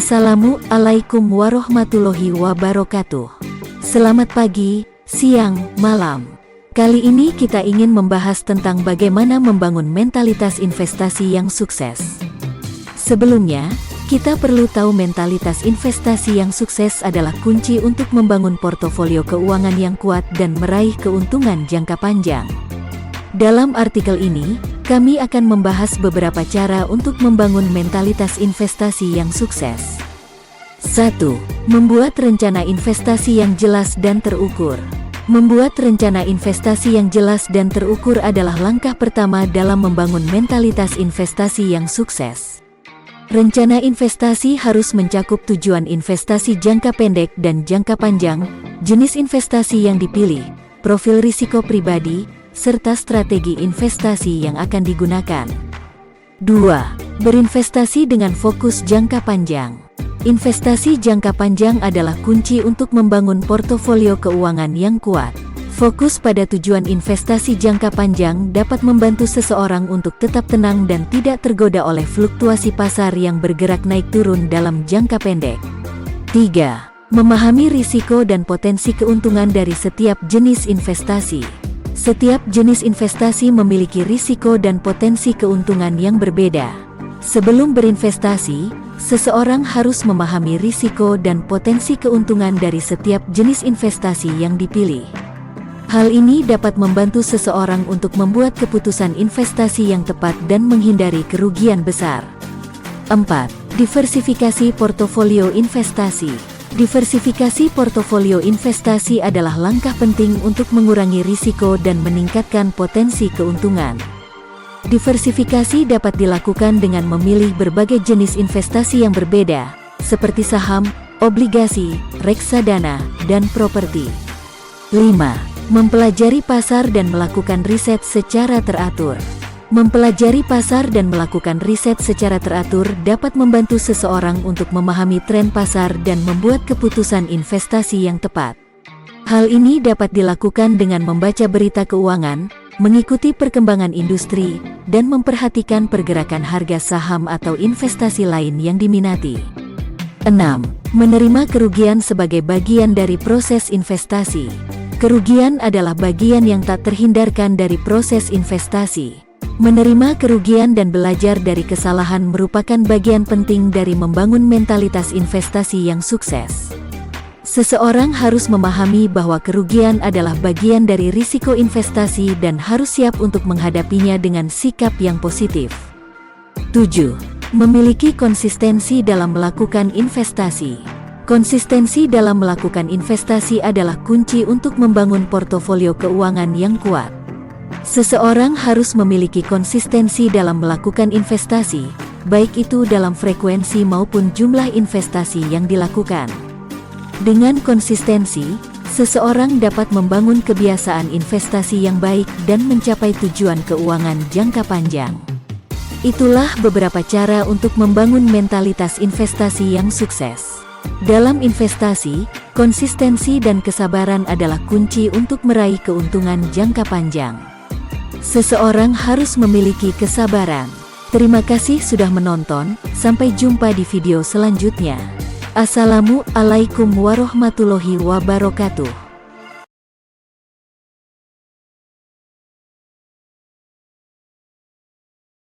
Assalamualaikum warahmatullahi wabarakatuh. Selamat pagi, siang, malam. Kali ini kita ingin membahas tentang bagaimana membangun mentalitas investasi yang sukses. Sebelumnya, kita perlu tahu mentalitas investasi yang sukses adalah kunci untuk membangun portofolio keuangan yang kuat dan meraih keuntungan jangka panjang. Dalam artikel ini, kami akan membahas beberapa cara untuk membangun mentalitas investasi yang sukses. 1. Membuat rencana investasi yang jelas dan terukur. Membuat rencana investasi yang jelas dan terukur adalah langkah pertama dalam membangun mentalitas investasi yang sukses. Rencana investasi harus mencakup tujuan investasi jangka pendek dan jangka panjang, jenis investasi yang dipilih, profil risiko pribadi, serta strategi investasi yang akan digunakan. 2. Berinvestasi dengan fokus jangka panjang. Investasi jangka panjang adalah kunci untuk membangun portofolio keuangan yang kuat. Fokus pada tujuan investasi jangka panjang dapat membantu seseorang untuk tetap tenang dan tidak tergoda oleh fluktuasi pasar yang bergerak naik turun dalam jangka pendek. 3. Memahami risiko dan potensi keuntungan dari setiap jenis investasi. Setiap jenis investasi memiliki risiko dan potensi keuntungan yang berbeda. Sebelum berinvestasi, seseorang harus memahami risiko dan potensi keuntungan dari setiap jenis investasi yang dipilih. Hal ini dapat membantu seseorang untuk membuat keputusan investasi yang tepat dan menghindari kerugian besar. 4. Diversifikasi portofolio investasi. Diversifikasi portofolio investasi adalah langkah penting untuk mengurangi risiko dan meningkatkan potensi keuntungan. Diversifikasi dapat dilakukan dengan memilih berbagai jenis investasi yang berbeda, seperti saham, obligasi, reksadana, dan properti. 5. Mempelajari pasar dan melakukan riset secara teratur. Mempelajari pasar dan melakukan riset secara teratur dapat membantu seseorang untuk memahami tren pasar dan membuat keputusan investasi yang tepat. Hal ini dapat dilakukan dengan membaca berita keuangan, mengikuti perkembangan industri, dan memperhatikan pergerakan harga saham atau investasi lain yang diminati. 6. Menerima kerugian sebagai bagian dari proses investasi. Kerugian adalah bagian yang tak terhindarkan dari proses investasi. Menerima kerugian dan belajar dari kesalahan merupakan bagian penting dari membangun mentalitas investasi yang sukses. Seseorang harus memahami bahwa kerugian adalah bagian dari risiko investasi dan harus siap untuk menghadapinya dengan sikap yang positif. 7. Memiliki konsistensi dalam melakukan investasi. Konsistensi dalam melakukan investasi adalah kunci untuk membangun portofolio keuangan yang kuat. Seseorang harus memiliki konsistensi dalam melakukan investasi, baik itu dalam frekuensi maupun jumlah investasi yang dilakukan. Dengan konsistensi, seseorang dapat membangun kebiasaan investasi yang baik dan mencapai tujuan keuangan jangka panjang. Itulah beberapa cara untuk membangun mentalitas investasi yang sukses. Dalam investasi, konsistensi dan kesabaran adalah kunci untuk meraih keuntungan jangka panjang. Seseorang harus memiliki kesabaran. Terima kasih sudah menonton, sampai jumpa di video selanjutnya. Assalamualaikum warahmatullahi wabarakatuh.